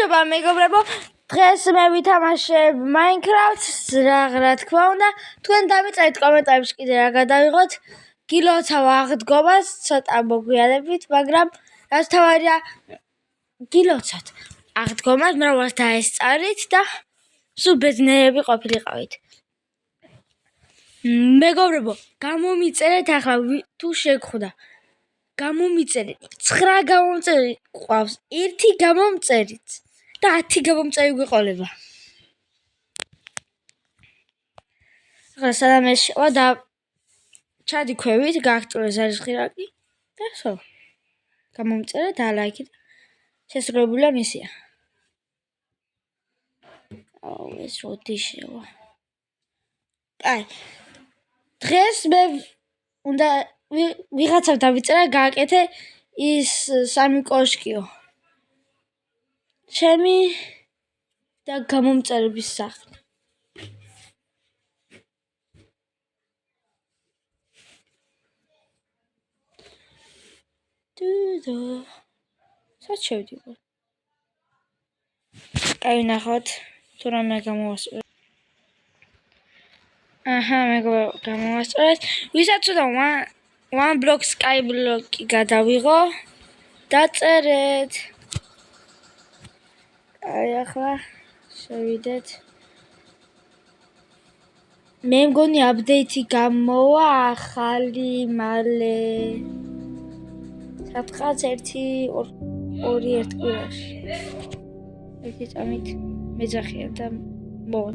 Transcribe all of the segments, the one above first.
გამარჯობა მეგობრებო, დღეს მე ვითამაშებ Minecraft-ს, რა თქმა უნდა, თქვენ დამიწერეთ კომენტარებში კიდე რა გადავიღოთ. გილოცავ აღდგომას, ცოტა მოგვიანებით, მაგრამ რაც თავარია გილოცავთ აღდგომას, მრავალს დაესწარით და სულ ბედნიერები ყოფილიყავით. მეგობრებო, გამომიწერეთ ახლა თუ შეგხვდა. გამომიწერეთ 9 გამომწერი ყავს, 1 გამომწერით და 10 გამომწერი გვიყოლება. ახლა სანამ ეს შევა და ჩადიქვევით, გააქტიურეს არის ხირაკი და სულ. გამომწერეთ და ლაიქით. შესრულებულია მისია. ეს როდი შევა. აი. დღეს მე უნდა ვიღაცამ დავიწერა გააკეთე ის სამი კოშკიო. ჩემი და გამომწერების სახლი. სად შევდივარ? აი ნახოთ, თუ რამე გამოვასწორე. მეგობრებო, გამოვასწორეთ. ვისაც უნდა one block sky block-ი გადავიღო, დაწერეთ. აი ახლა შევიდეთ. მე მგონი update-ი გამოვა ახალი მალე. სადღაც 1-2 კვირაში. ერთი წამით მეძახია და მოვა.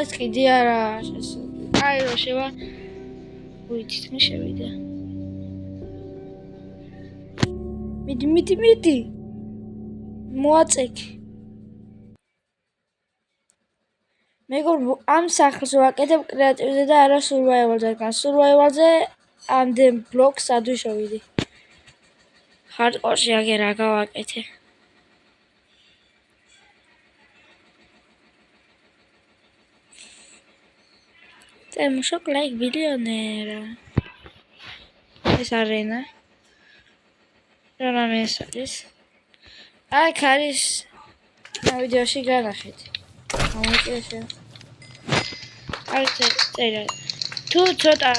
ეს კიდე არა შესაძლოა. აი რო შევა. თითქმის შევიდა. მიდი. მოაწექი. მეგობრებო, ამ სახლს ვაკეთებ კრეატივზე და არა survival-ზე. survival-ზე ამდენ ბლოკს ადვი შევიდი. hardcore-ში აგერ რა გავაკეთე. Mușoc like bilionera. ეს არენა. რა მესალის. აი ქარის ვიდეოში განახეთ. ამოიწესე. აი წერა. თუ ცოტა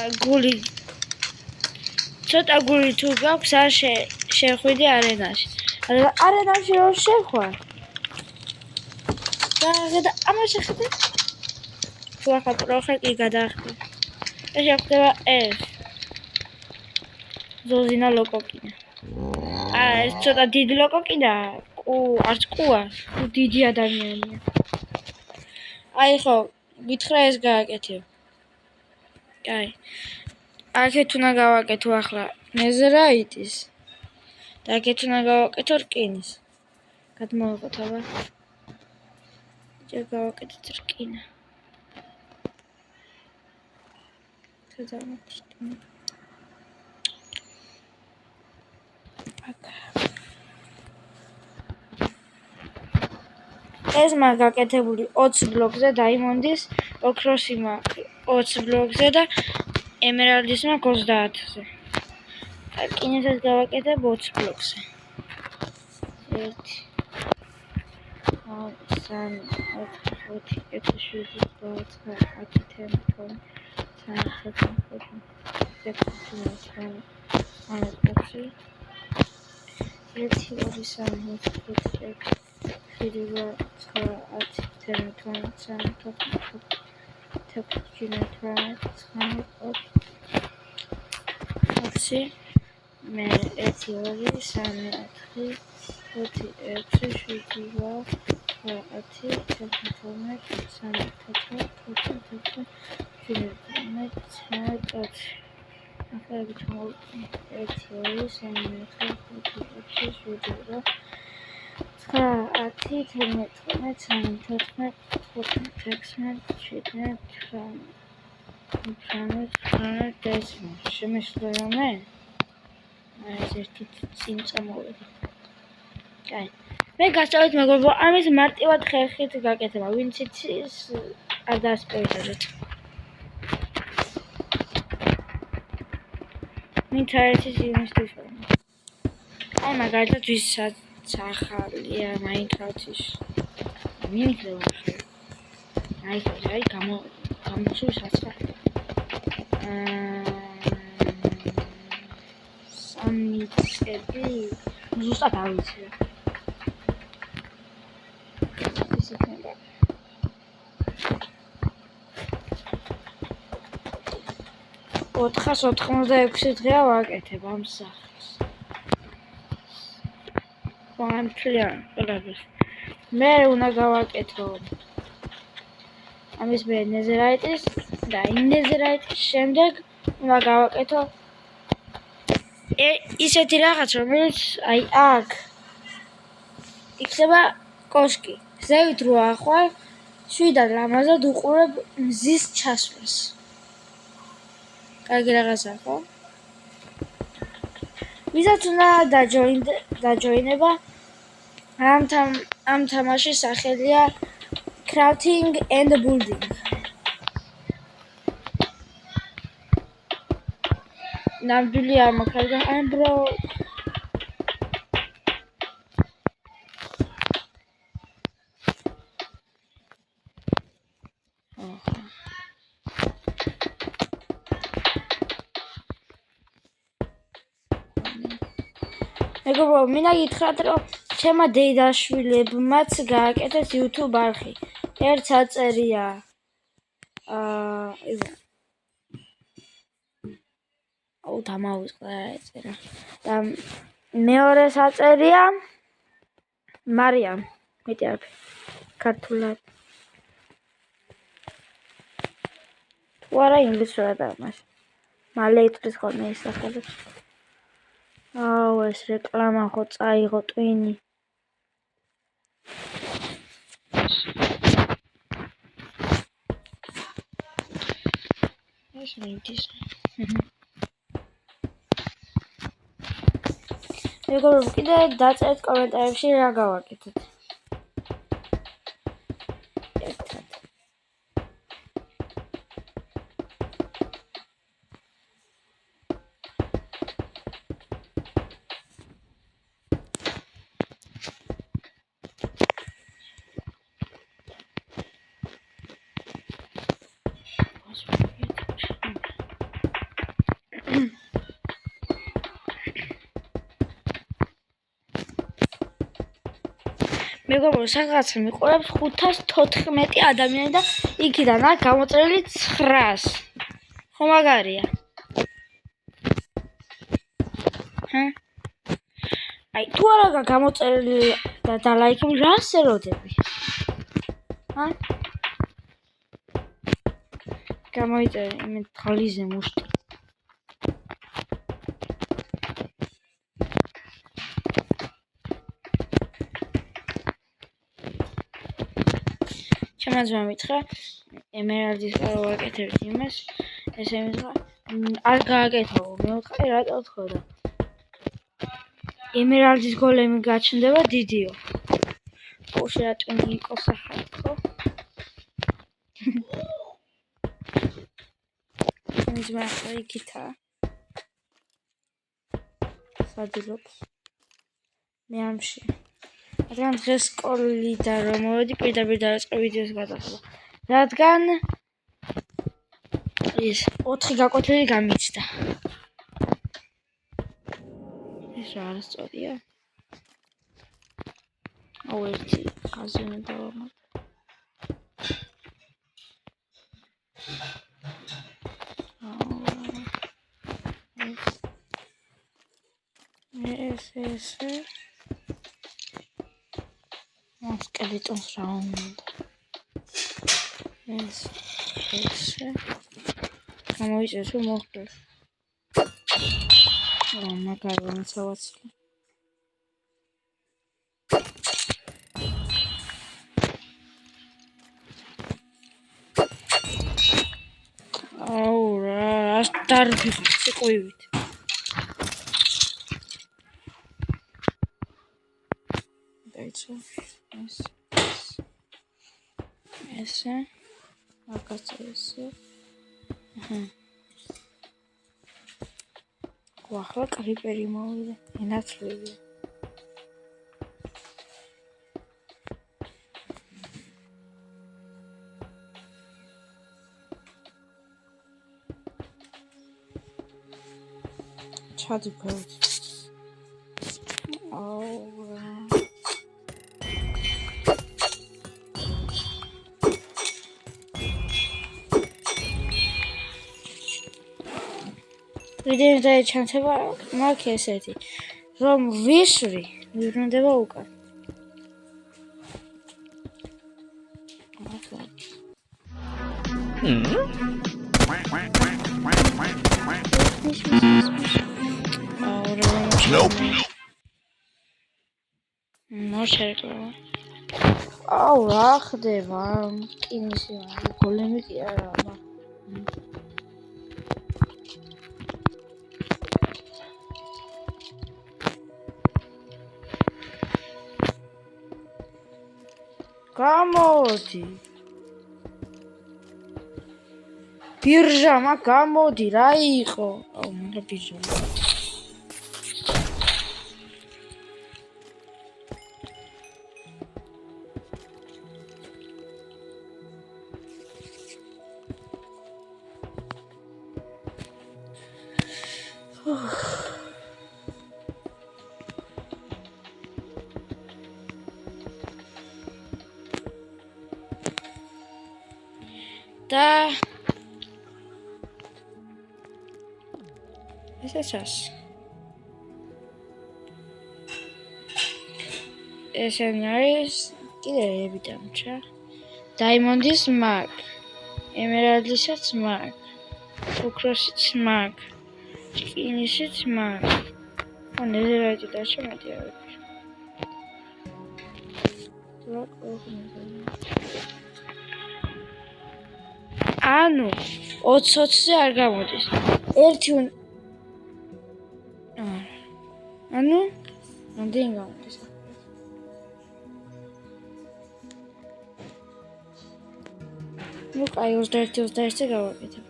გული თუ გაქვს არ შეხვიდე არენაში. არენაში რო შეხვა. და ამაში ხედე. ახლა პროხეკი გადაახტი. ეს ხდება ეს. ზოზინა ლოკოკინა. ეს ცოტა დიდი ლოკოკინა. არც ყუა, დიდი ადამიანია. აი ხო, გითხრა ეს გააკეთე. აი. აქეთ უნდა გავაკეთო ახლა ნეზერაიტის. და აქეთ უნდა გავაკეთო რკინის. გადმოვიღოთ აბა. ჯერ გავაკეთეთ რკინა. ეს მაგაკეთებული 20 ბლოკზე დაიმონდის, ოქროსი მაქვს 20 ბლოკზე და ემერალდის მაქვს 30-ზე. რკინისაც გავაკეთებ 20 ბლოკზე. 1 3 4 5 6 7 შემეშლეამე? ეს ერთი წინ წამოვედი. კაი. მე გასწავლეთ მეგობრებო, ამის მარტივად ხერხით გაკეთება, ვინც იცის არ დაასპოილერეთ. ინტერესის იმისთვის რომ აი მაგალითად ვისაც ახალია Minecraft-ის მინიქრება აი გამოჩვი საცხარი სამი წელი ზუსტად არ ვიცი რა ის იქნება 486 დღეა ვაკეთებ ამ სახლს ამ ფლიან ყველაფერს მე უნდა გავაკეთო ამის მე ნეზერაიტის და იმ ნეზერაიტის შემდეგ უნდა გავაკეთო ისეთი რაღაც რომელიც აი აქ იქნება კოშკი ზევით რო ახვალ შვიდად ლამაზად უყურებ მზის ჩასვლას კარგი რაღაცა ხო ვისაც უნდა დაჯოინება ამ თამაშის სახელია Crafting and Building ნამდვილი არ მაქვს ან bro მეგობრო მინდა გითხრათ რომ ჩემმა დედაშვილებმაც გააკეთეს YouTube არხი ერთს აწერია დამავიწყდა ეწერა და მეორეს აწერია მარიამ მეტი არაფერი ქართულად თუ არა ინგლისურად ამას მალე იტყვის ხოლმე ის სახელებს აუ ეს რეკლამა ხო წაიღო ტვინი ეს მიდის მეგობრებო კიდე დაწერთ კომენტარებში რა გავაკეთოთ ერთად მეგობრო რაღაცა მიყურებს 514 ადამიანი და იქიდან აქვს გამოწერილი 900 ხო მაგარია აი თუ არა გამოწერილი და დალაიქები რას ეროდები გამოიწერე იმენ თალიზე მუშტი ჩემმა მითხრა ემერალდის გარო ვაკეთებთ იმას ესე მითხრა არ გააკეთო მეუთხარი რატო თქოდა ემერალდის გოლემი გაჩნდება დიდიო ოშე რატონი იყო სახალ ხო ჩემმა ახლა იქითა სადილობს მე ამში რადგან დღეს სკოლიდან რომ მოვედი პირდაპირ დავიწყე ვიდეოს გადაღება რადგან ის 4 გაკვეთილი გამიჩნდა ეს რა არასწორია აუ ერთი ხაზი უნდა დავამატო ეს სკელეტონს რა უნდა ეს გამოიწერეს რომ მოხდეს მაგარი ცავაცი აუ რა დარბი ციყვივით დაიწყო ესე მაგას ესე ახლა კრიპერი მოვიდა. ენაცვლები. ჩადიფევთ. ვიდეო ჩანთება მაქვს ესეთი რომ ვისვრი ვიბრუნდება უკან აუ რა ხდება კინისი გოლემი კი არა გამოდი ბირჟამა გამოდი რა იყო აუ მე ბირჟამა და ესეც ეს კიდევ დამჭა დაიმონდის მაგ ემერალდისაც მაგ ოქროსიც მაგ კინისიც მაგ ნეზერაიტი დაჩემეთი არ ანუ 20-ზე არ გამოდის. ერთი ანუ რამდენი გამოდის? ნუ კაი 21-ზე გავაკეთებ.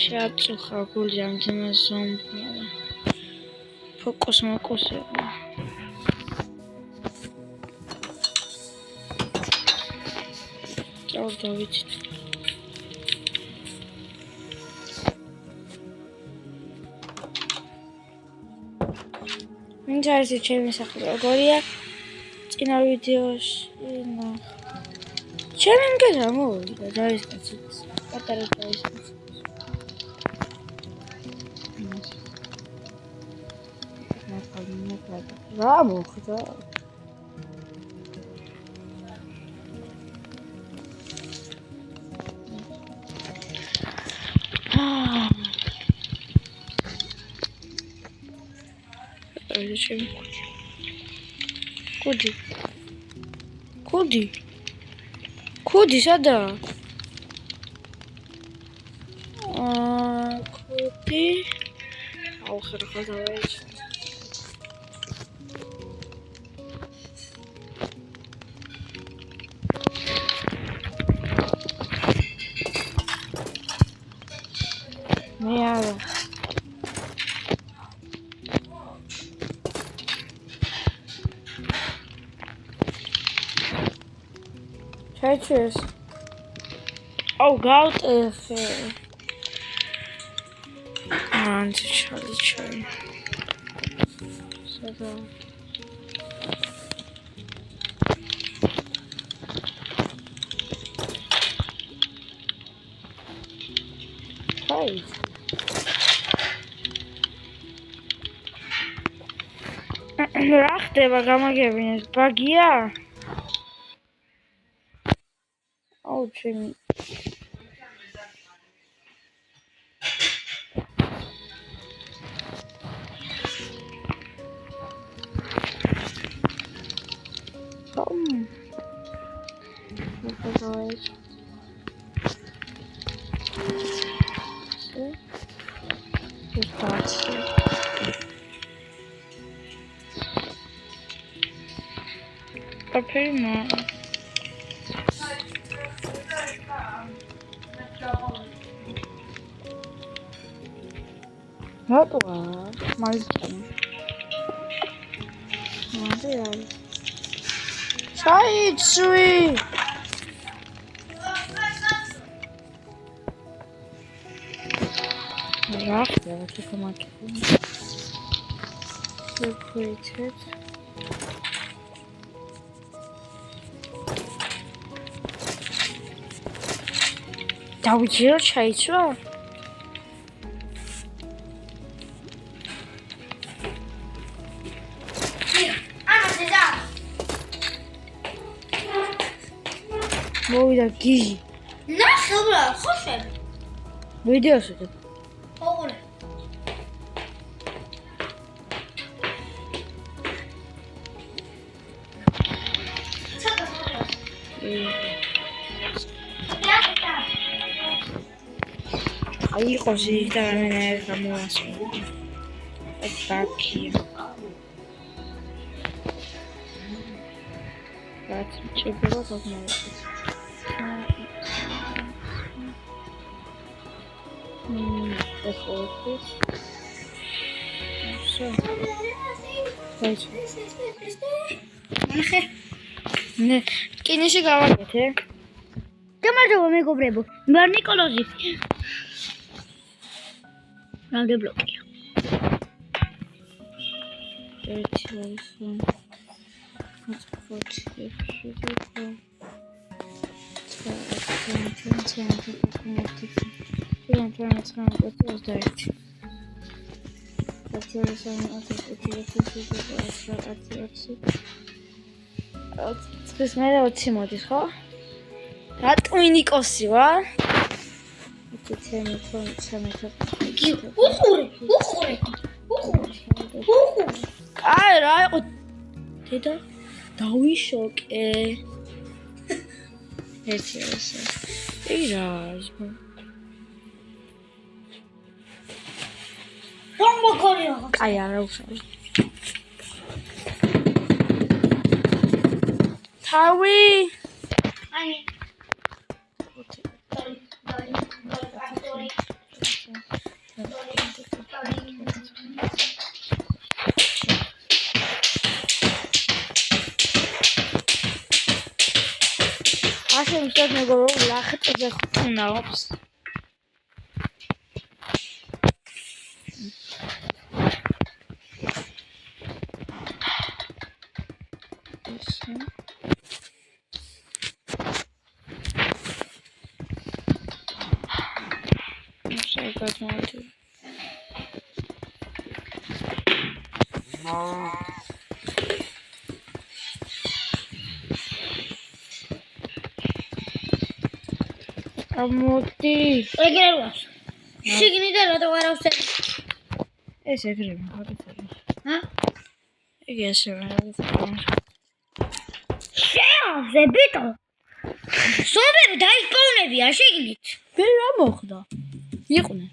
შეაწუხა გული ამდენად ზომბია. Focus მოკოსება. დავიცით. მინდა ეს ჩემი სახელი როგორია? წინა ვიდეოში ჩემი მგება მოვიდა დაისკაცით. პატარა დაისკაცით. რა მოხდა? კუდი სადაა? კუდი აუ ხერხა დავაიჭ მე არა ჩაიჩეს აუ გავტეხე ანჩი ჩაი სადა აი რა ხდება გამაგებინეს ბაგია აუ ჩემი Papel no. Ratoa, maldição. Material. Sai, Tsui! Rafta, aqui como aqui. Separated. დავიჯერო ჩაიცვა? მოვიდა გიჟი. ნახე უბრალოდ ხოშები. ვიდეოს ვიღებ. ოღონდ. აი იყოს ის და მე გამოვასწრო. აკაკია. რაც შეიძლება გაგმოვიდეს. That's all it is. So. Right. ნახე. Ne, კინეში გავაკეთე. გამარჯობა მეგობრებო. მე ნიკოლოზი. რამდენი ბლოკია? ერთი არის. წლის მერე 20 მოდის, ხო? რატომ ნიკოსი ვარ? უხურე. აი რა იყო დედა დავიშოკე. ერთი არის. ей რა რომ მოგორია. აი არა უშავი. თავი აი ასე მისად მეგობრო ლახტზე ხუნავს. მოდი ეგრევას. შიგნიდან რა დავარავსე? ეს ეგრევე ხარიტები. ჰა? იგი ესე რა. შეავზე ბიტო. სომერი დაიკოვნებია შიგნით. მე რა მოხდა? იყვნენ.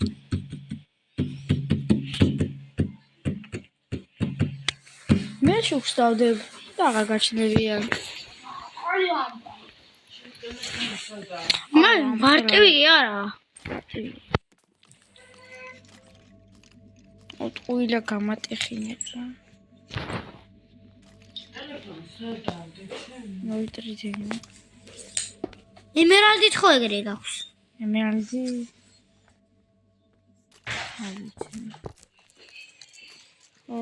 მე შევხსავდებ და აღარ გაჩნდებიან. მან მარტივი არა. ოტყუილა გამატეხინებდა. მოვიტრიძინე. ემერალდით ხო ეგრე გაქვს? ემერალდი. ო.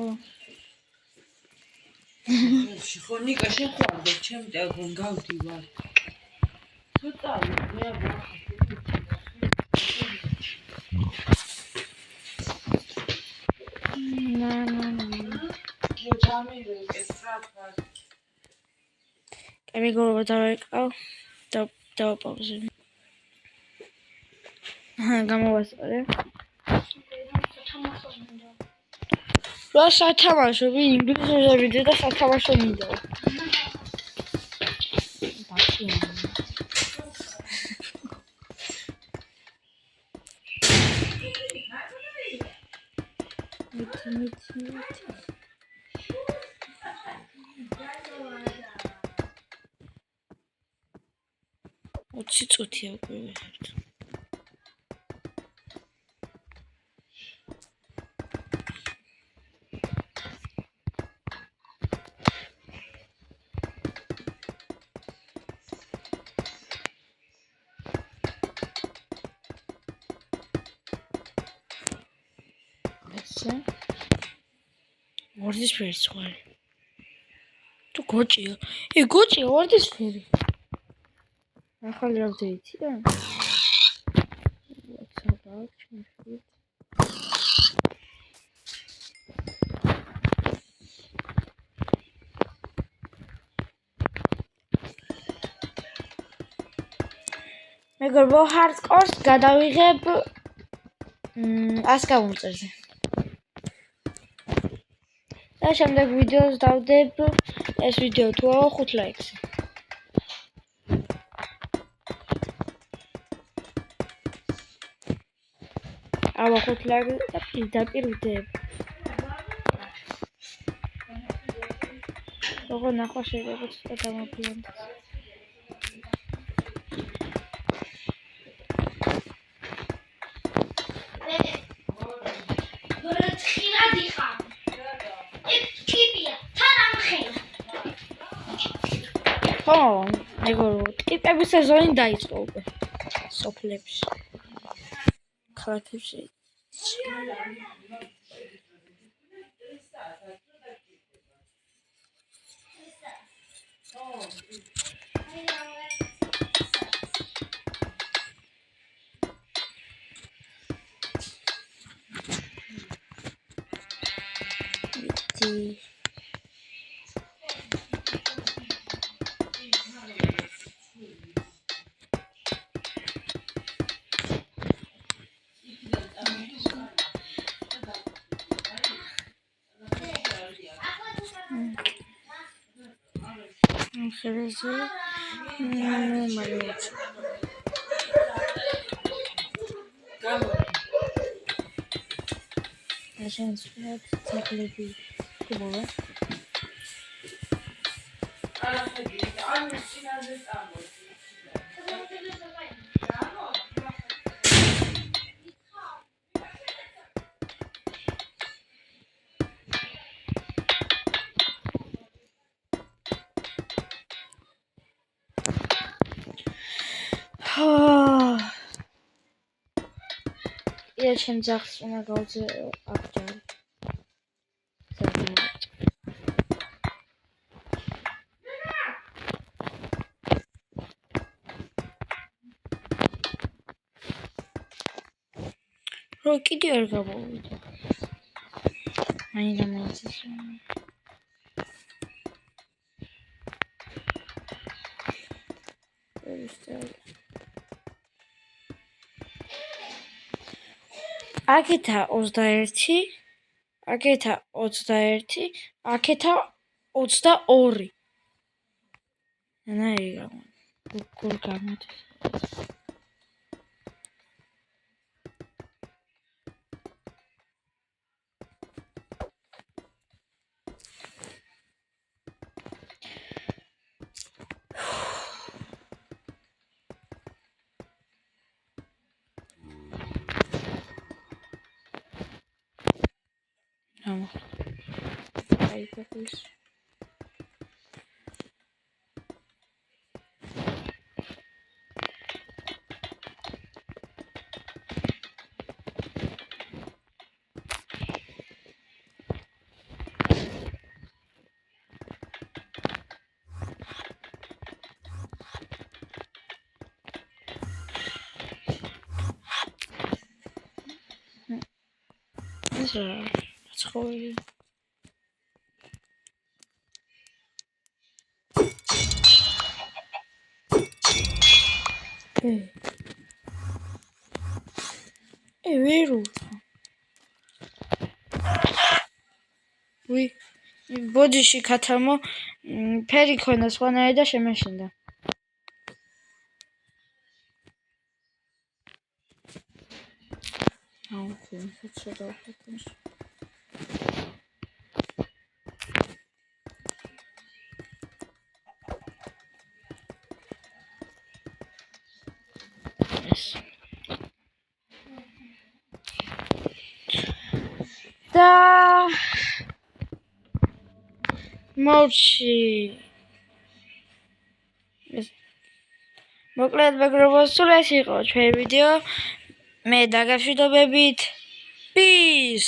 შეხონიკა შეხვარდა ჩემ ტელეფონ გავდივარ. ცოტა მე მეგობრებო დავეკავ და დავაპაუზე. გამოვასწორე. რა სათამაშოები ინგლისურზე ვიდეო და სათამაშო ვიდეო. 20 წუთია უკვე ვიღებთ. ვარდისფერი ზღვარი. თუ გოჭია. გოჭია ვარდისფერი. ახალი აპდეიტია? WhatsApp ჩამოვიდე. მეგობრებო, hardcore-ს გადავიღებ 100 გამომწერზე. და შემდეგ ვიდეოს დავდებ ეს ვიდეო თუ არა 5 ლაიქს. აბა 5 ლაიქს და პირდაპირ ვიდეო. როგორ ნახვა შეიძლება ცოტა გამოფრინდეს. ხო, მეგობრებო, ტიპების სეზონი დაიწყო უკვე. სოფლებში. ქალაქებში. Seriously? No, my lord. I can't spell exactly. Come on. Я чем завтра на голде актер. Рокиди არ გამოვიდა. აი დამოიცეს. აქეთა 21, აქეთა 21, აქეთა 22. ნაირი გამა. გულ გამოდის. Aí depois school. Veru. Oui. ბოდიში ქათამო ფერი ქონდა სხვანაირი და შემეშინდა. აუ, ცოტა დავხატე. მოკლეს. და მოვში. მოკლედ მეგობრებო, სულ ეს იყო ჩვენი ვიდეო. მე დაგაშვიდობებით. Peace!